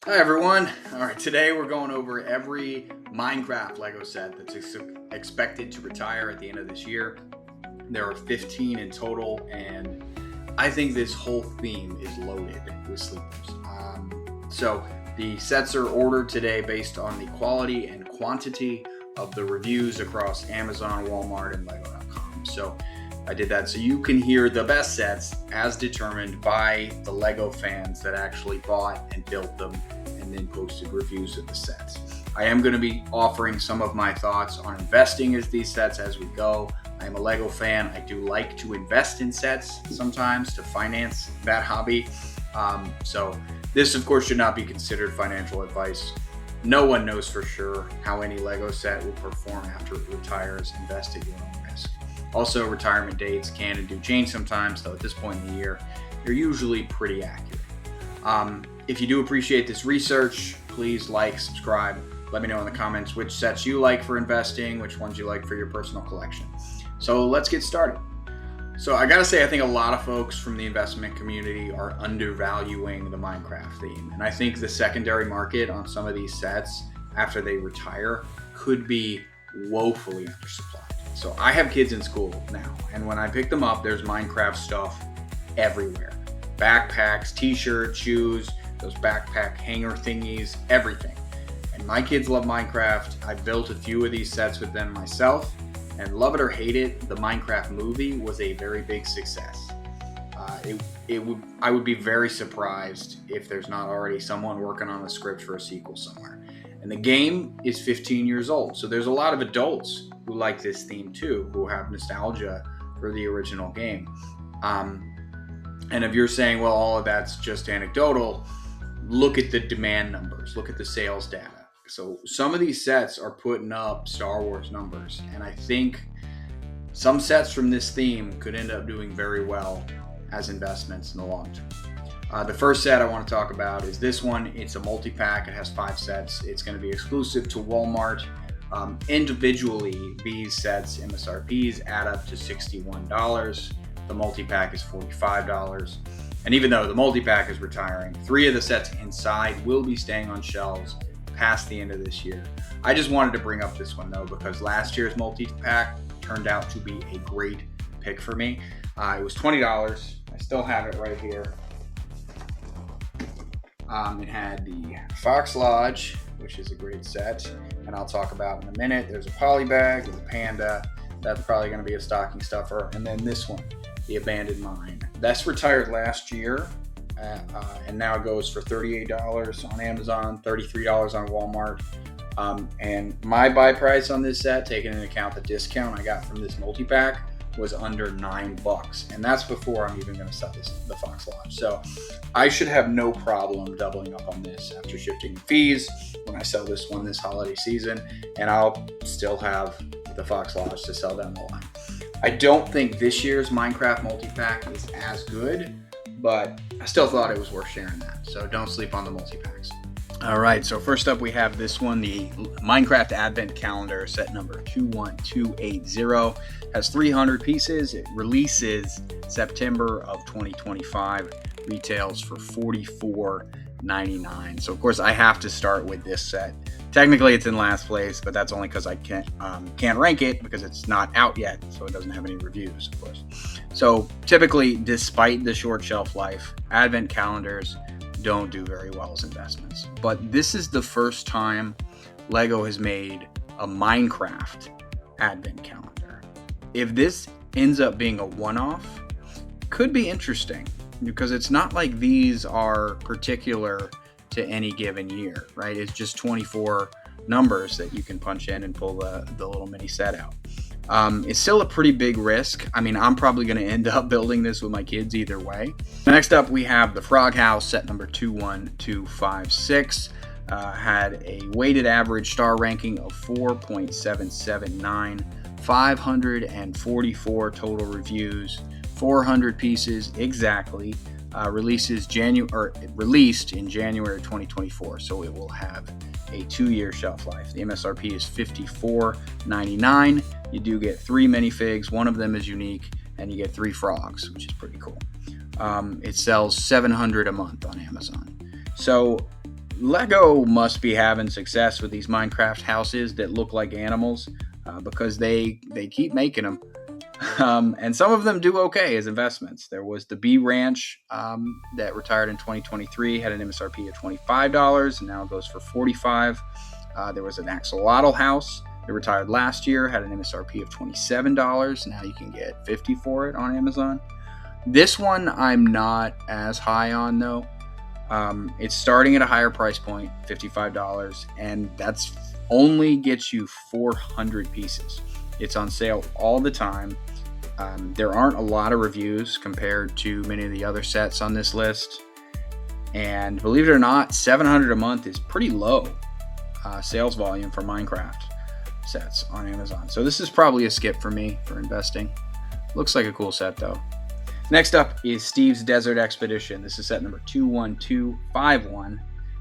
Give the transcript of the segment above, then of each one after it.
Hi everyone. All right, today we're going over every Minecraft Lego set that's expected to retire at the end of this year. There are 15 in total, and I think this whole theme is loaded with sleepers. So the sets are ordered today based on the quality and quantity of the reviews across Amazon, Walmart, and Lego.com. So I did that so you can hear the best sets as determined by the Lego fans that actually bought and built them and then posted reviews of the sets. I am going to be offering some of my thoughts on investing in these sets as we go. I am a Lego fan. I do like to invest in sets sometimes to finance that hobby. So this, of course, should not be considered financial advice. No one knows for sure how any Lego set will perform after it retires. Invest at your own risk. Also, retirement dates can and do change sometimes, though at this point in the year, they're usually pretty accurate. If you do appreciate this research, please like, subscribe. Let me know in the comments which sets you like for investing, which ones you like for your personal collection. So let's get started. So I gotta say, I think a lot of folks from the investment community are undervaluing the Minecraft theme. And I think the secondary market on some of these sets after they retire could be woefully undersupplied. So I have kids in school now, and when I pick them up, there's Minecraft stuff everywhere. Backpacks, t-shirts, shoes, those backpack hanger thingies, everything. And my kids love Minecraft. I built a few of these sets with them myself, and love it or hate it, the Minecraft movie was a very big success. I would be very surprised if there's not already someone working on the script for a sequel somewhere. And the game is 15 years old, so there's a lot of adults who like this theme too, who have nostalgia for the original game. And if you're saying, well, all of that's just anecdotal, look at the demand numbers, look at the sales data. So some of these sets are putting up Star Wars numbers, and I think some sets from this theme could end up doing very well as investments in the long term. The first set I want to talk about is this one. It's a multi-pack. It has 5 sets. It's going to be exclusive to Walmart. Individually, these sets, MSRPs, add up to $61. The multi-pack is $45. And even though the multi-pack is retiring, 3 of the sets inside will be staying on shelves past the end of this year. I just wanted to bring up this one though, because last year's multi-pack turned out to be a great pick for me. It was $20. I still have it right here. It had the Fox Lodge, which is a great set, and I'll talk about in a minute. There's a poly bag, there's a panda. That's probably going to be a stocking stuffer. And then this one, the Abandoned Mine. That's retired last year, and now it goes for $38 on Amazon, $33 on Walmart. And my buy price on this set, taking into account the discount I got from this multi-pack, was under $9, and that's before I'm even going to sell the Fox Lodge. So I should have no problem doubling up on this after shifting fees when I sell this one this holiday season, and I'll still have the Fox Lodge to sell down the line. I don't think this year's Minecraft multi-pack is as good, but I still thought it was worth sharing that. So don't sleep on the multi-packs. All right, so first up we have this one, the Minecraft Advent Calendar, set number 21280. Has 300 pieces. It releases September of 2025. Retails for $44.99. So of course I have to start with this set. Technically it's in last place, but that's only because I can't rank it because it's not out yet, so it doesn't have any reviews, of course. So typically, despite the short shelf life, Advent calendars don't do very well as investments. But this is the first time Lego has made a Minecraft Advent calendar. If this ends up being a one-off, it could be interesting, because it's not like these are particular to any given year, right? It's just 24 numbers that you can punch in and pull the little mini set out. It's still a pretty big risk. I mean, I'm probably going to end up building this with my kids either way. Next up, we have the Frog House, set number 21256. Had a weighted average star ranking of 4.779, 544 total reviews, 400 pieces exactly. Released in January 2024, so it will have a 2-year shelf life. The MSRP is $54.99. You do get 3 minifigs. One of them is unique, and you get 3 frogs, which is pretty cool. It sells $700 a month on Amazon. So Lego must be having success with these Minecraft houses that look like animals because they keep making them. And some of them do okay as investments. There was the Bee Ranch that retired in 2023, had an MSRP of $25, and now it goes for $45. There was an axolotl house that retired last year, had an MSRP of $27. Now you can get $50 for it on Amazon. This one I'm not as high on though. It's starting at a higher price point, $55, and that's only gets you 400 pieces. It's on sale all the time. There aren't a lot of reviews compared to many of the other sets on this list. And believe it or not, $700 a month is pretty low sales volume for Minecraft sets on Amazon. So this is probably a skip for me for investing. Looks like a cool set though. Next up is Steve's Desert Expedition. This is set number 21251.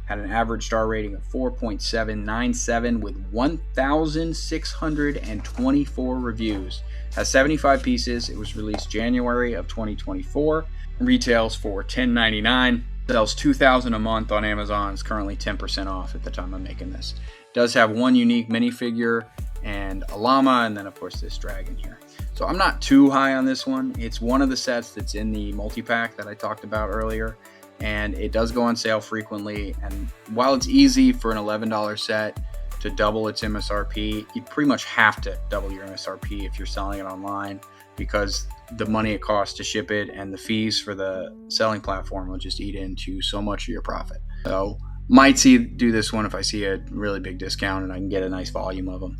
Had an average star rating of 4.797 with 1,624 reviews. Has 75 pieces. It was released January of 2024. Retails for $10.99. Sells $2,000 a month on Amazon. It's currently 10% off at the time I'm making this. Does have one unique minifigure and a llama, and then of course this dragon here. So I'm not too high on this one. It's one of the sets that's in the multi-pack that I talked about earlier, and it does go on sale frequently. And while it's easy for an $11 set to double its MSRP, you pretty much have to double your MSRP if you're selling it online, because the money it costs to ship it and the fees for the selling platform will just eat into so much of your profit. So might do this one if I see a really big discount and I can get a nice volume of them.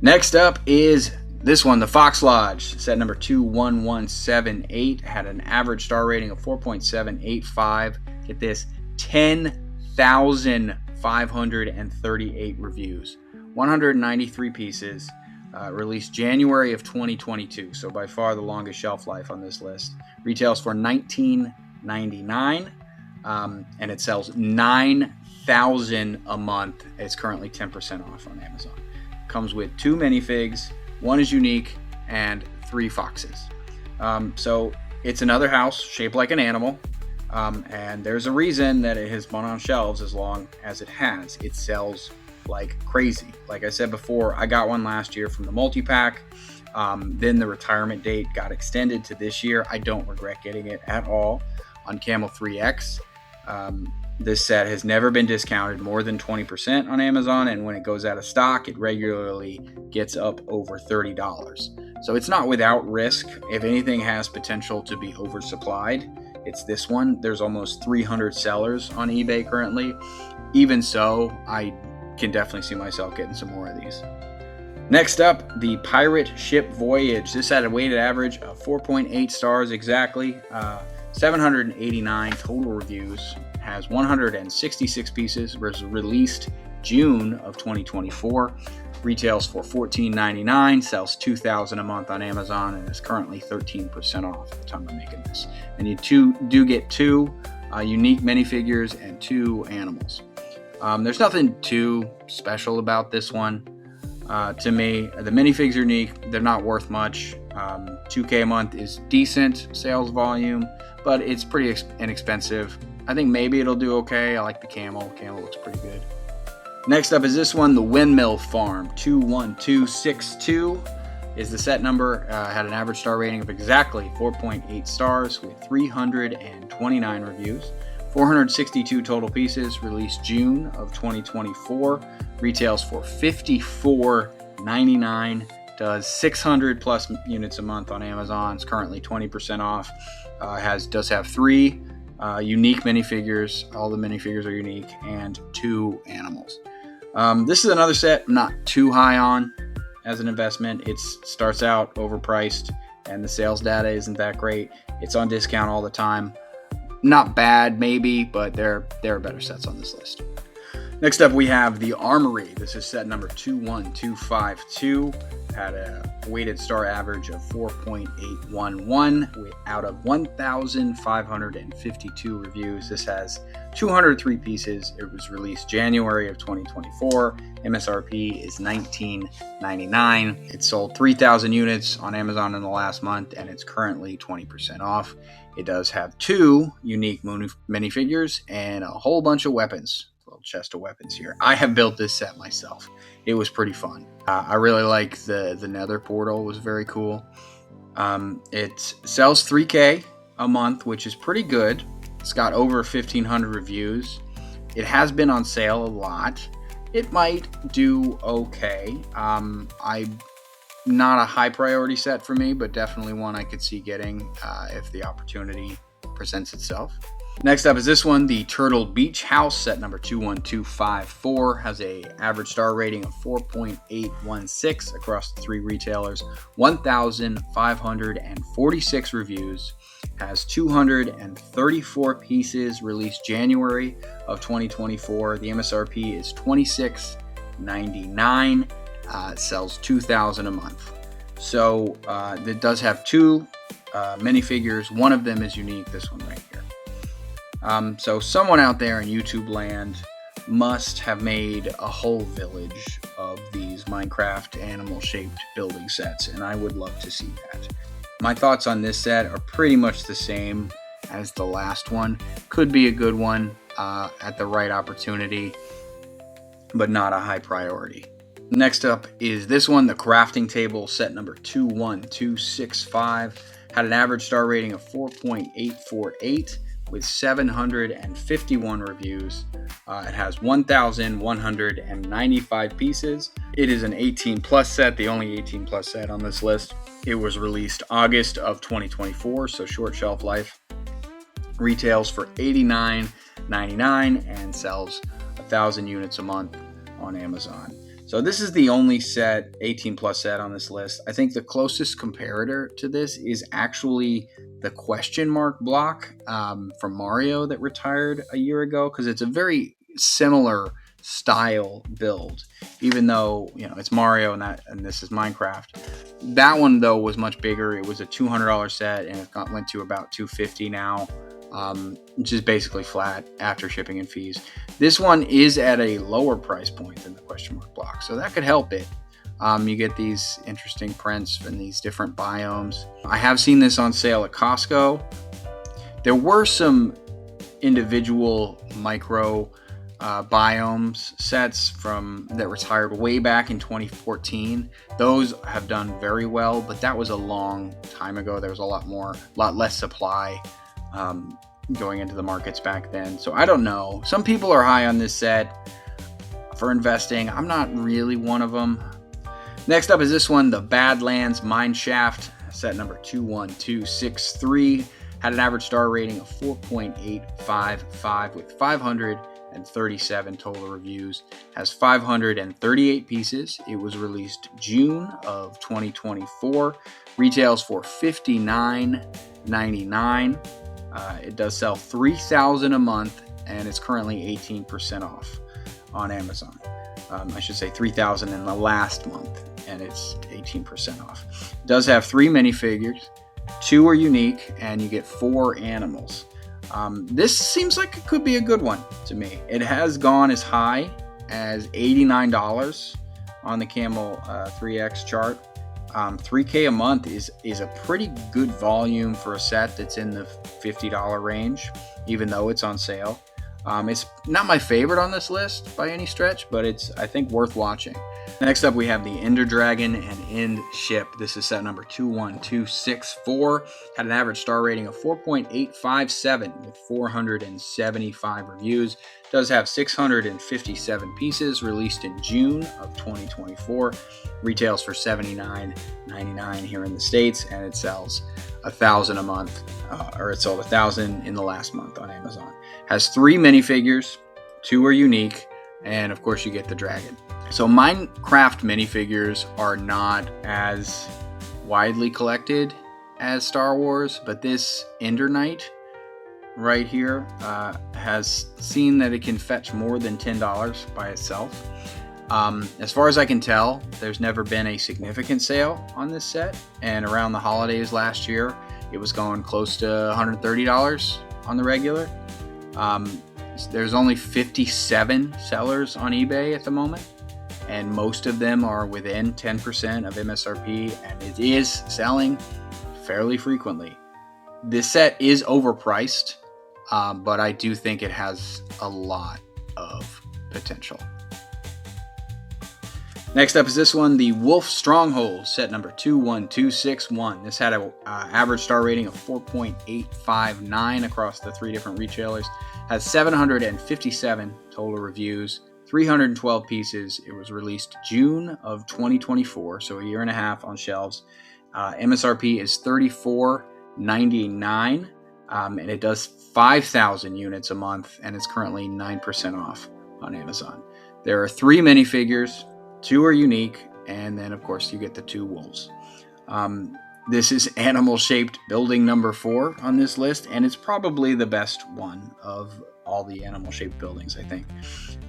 Next up is this one, the Fox Lodge, set number 21178, had an average star rating of 4.785. Get this, 10,538 reviews, 193 pieces, released January of 2022, so by far the longest shelf life on this list. Retails for $19.99, and it sells 9,000 a month. It's currently 10% off on Amazon. Comes with 2 minifigs. One is unique, and 3 foxes. So it's another house shaped like an animal, and there's a reason that it has been on shelves as long as it has. It sells like crazy. Like I said before, I got one last year from the multi-pack. Then the retirement date got extended to this year. I don't regret getting it at all on Camel 3X. This set has never been discounted more than 20% on Amazon, and when it goes out of stock, it regularly gets up over $30. So it's not without risk. If anything has potential to be oversupplied, it's this one. There's almost 300 sellers on eBay currently. Even so, I can definitely see myself getting some more of these. Next up, the Pirate Ship Voyage. This had a weighted average of 4.8 stars exactly, 789 total reviews. Has 166 pieces, was released June of 2024, retails for $14.99, sells $2,000 a month on Amazon, and is currently 13% off at the time I'm making this. And you do get 2 unique minifigures and 2 animals. There's nothing too special about this one to me. The minifigs are unique. They're not worth much. $2K a month is decent sales volume, but it's pretty inexpensive. I think maybe it'll do okay. I like the camel. Camel looks pretty good. Next up is this one, the Windmill Farm. 21262 is the set number. Had an average star rating of exactly 4.8 stars with 329 reviews. 462 total pieces, released June of 2024. Retails for $54.99. Does 600 plus units a month on Amazon. It's currently 20% off. Does have 3 unique minifigures. All the minifigures are unique, and 2 animals. This is another set I'm not too high on as an investment. It starts out overpriced, and the sales data isn't that great. It's on discount all the time. Not bad, maybe, but there are better sets on this list. Next up, we have the Armory. This is set number 21252. Had a weighted star average of 4.811 out of 1,552 reviews. This has 203 pieces. It was released January of 2024. MSRP is $19.99. It sold 3,000 units on Amazon in the last month, and it's currently 20% off. It does have 2 unique minifigures and a whole bunch of weapons. chest of weapons here. I have built this set myself. It was pretty fun. I really like the nether portal. It was very cool. It sells 3K a month, which is pretty good. It's got over 1,500 reviews. It has been on sale a lot. It might do okay. Not a high priority set for me, but definitely one I could see getting if the opportunity presents itself. Next up is this one, the Turtle Beach House, set number 21254, has a average star rating of 4.816 across the 3 retailers, 1,546 reviews, has 234 pieces, released January of 2024. The MSRP is $26.99. It sells 2,000 a month. So it does have 2 minifigures. One of them is unique, this one right here. So someone out there in YouTube land must have made a whole village of these Minecraft animal-shaped building sets, and I would love to see that. My thoughts on this set are pretty much the same as the last one. Could be a good one at the right opportunity, but not a high priority. Next up is this one, the Crafting Table, set number 21265. Had an average star rating of 4.848 with 751 reviews. It has 1,195 pieces. It is an 18 plus set, the only 18 plus set on this list. It was released August of 2024, so short shelf life. Retails for $89.99 and sells 1,000 units a month on Amazon. So this is the only set, 18 plus set on this list. I think the closest comparator to this is actually the question mark block from Mario that retired a year ago, because it's a very similar style build, even though it's Mario and this is Minecraft. That one though was much bigger. It was a $200 set and it went to about $250 now. Which is basically flat after shipping and fees. This one is at a lower price point than the question mark block, so that could help it. You get these interesting prints and these different biomes. I have seen this on sale at Costco. There were some individual micro biomes sets that retired way back in 2014. Those have done very well, but that was a long time ago. There was a lot less supply going into the markets back then. So I don't know. Some people are high on this set for investing. I'm not really one of them. Next up is this one, the Badlands Mineshaft, set number 21263. Had an average star rating of 4.855 with 537 total reviews. Has 538 pieces. It was released June of 2024. Retails for $59.99. It does sell 3,000 a month, and it's currently 18% off on Amazon. I should say 3,000 in the last month, and it's 18% off. It does have 3 minifigures. 2 are unique, and you get 4 animals. This seems like it could be a good one to me. It has gone as high as $89 on the Camel 3X chart. 3K a month is a pretty good volume for a set that's in the $50 range, even though it's on sale. It's not my favorite on this list by any stretch, but it's, I think, worth watching. Next up, we have the Ender Dragon and End Ship. This is set number 21264. Had an average star rating of 4.857 with 475 reviews. Does have 657 pieces, released in June of 2024. Retails for $79.99 here in the States, and it sells 1,000 a month, or it sold 1,000 in the last month on Amazon. Has 3 minifigures, 2 are unique, and of course you get the dragon. So Minecraft minifigures are not as widely collected as Star Wars, but this Ender Knight right here has seen that it can fetch more than $10 by itself. As far as I can tell, there's never been a significant sale on this set, and around the holidays last year, it was going close to $130 on the regular. There's only 57 sellers on eBay at the moment, and most of them are within 10% of MSRP, and it is selling fairly frequently. This set is overpriced, but I do think it has a lot of potential. Next up is this one, the Wolf Stronghold, set number 21261. This had an average star rating of 4.859 across the 3 different retailers. Has 757 total reviews, 312 pieces. It was released June of 2024, so a year and a half on shelves. MSRP is $34.99, and it does 5,000 units a month, and it's currently 9% off on Amazon. There are 3 minifigures. 2 are unique, and then of course you get the 2 wolves. This is animal-shaped building number 4 on this list, and it's probably the best one of all the animal-shaped buildings, I think.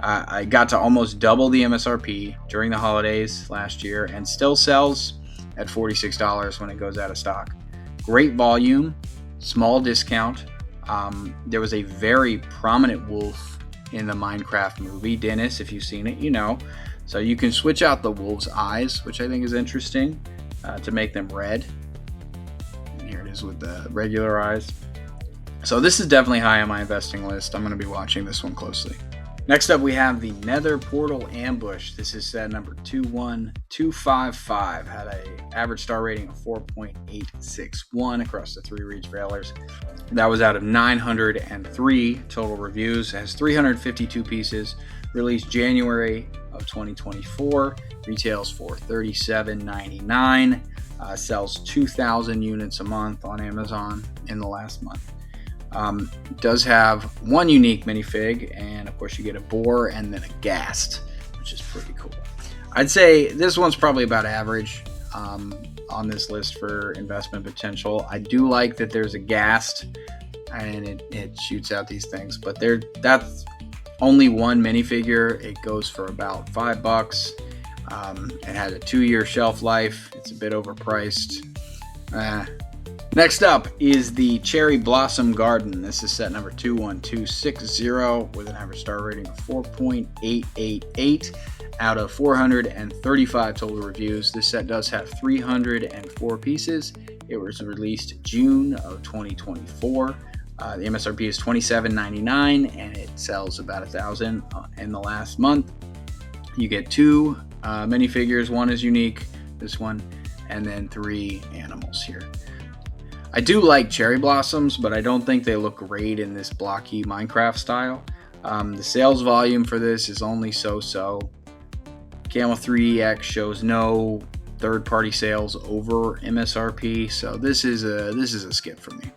I got to almost double the MSRP during the holidays last year, and still sells at $46 when it goes out of stock. Great volume, small discount. There was a very prominent wolf in the Minecraft movie. Dennis, if you've seen it, you know. So you can switch out the wolf's eyes, which I think is interesting, to make them red. And here it is with the regular eyes. So this is definitely high on my investing list. I'm going to be watching this one closely. Next up, we have the Nether Portal Ambush. This is set number 21255. Had an average star rating of 4.861 across the 3 retailers. That was out of 903 total reviews. It has 352 pieces. Released January of 2024. Retails for $37.99. Sells 2,000 units a month on Amazon in the last month. Does have 1 unique minifig, and of course you get a boar and then a ghast, which is pretty cool. I'd say this one's probably about average on this list for investment potential. I do like that there's a ghast and it shoots out these things, but that's only 1 minifigure. It goes for about $5. It has a 2-year shelf life. It's a bit overpriced. Next up is the Cherry Blossom Garden. This is set number 21260 with an average star rating of 4.888 out of 435 total reviews. This set does have 304 pieces. It was released June of 2024. The MSRP is $27.99, and it sells about 1,000 in the last month. You get 2 minifigures. 1 is unique, this one, and then 3 animals here. I do like cherry blossoms, but I don't think they look great in this blocky Minecraft style. The sales volume for this is only so-so. Camel 3EX shows no third-party sales over MSRP, so this is a skip for me.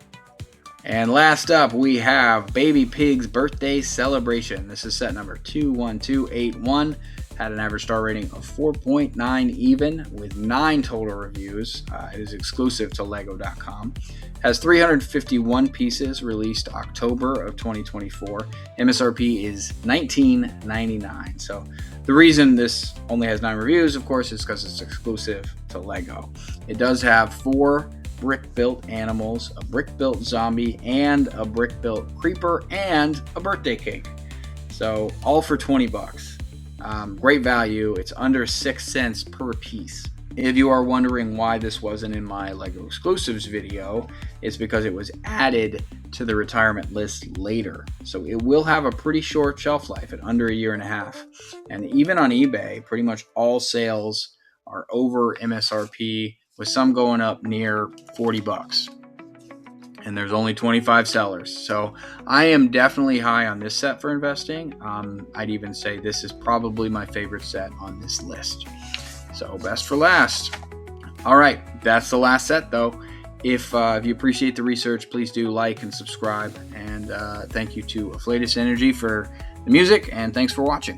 And last up, we have Baby Pig's Birthday Celebration. This is set number 21281. Had an average star rating of 4.9 even with 9 total reviews. It is exclusive to Lego.com. Has 351 pieces, released October of 2024. MSRP is $19.99. So the reason this only has 9 reviews, of course, is because it's exclusive to Lego. It does have 4 brick-built animals, a brick-built zombie, and a brick-built creeper, and a birthday cake. So all for $20. Great value. It's under 6 cents per piece. If you are wondering why this wasn't in my Lego exclusives video, it's because it was added to the retirement list later. So it will have a pretty short shelf life at under a year and a half. And even on eBay, pretty much all sales are over MSRP, with some going up near $40. And there's only 25 sellers. So I am definitely high on this set for investing. I'd even say this is probably my favorite set on this list. So best for last. All right, that's the last set though. If you appreciate the research, please do like and subscribe. And thank you to Afflatus Energy for the music, and thanks for watching.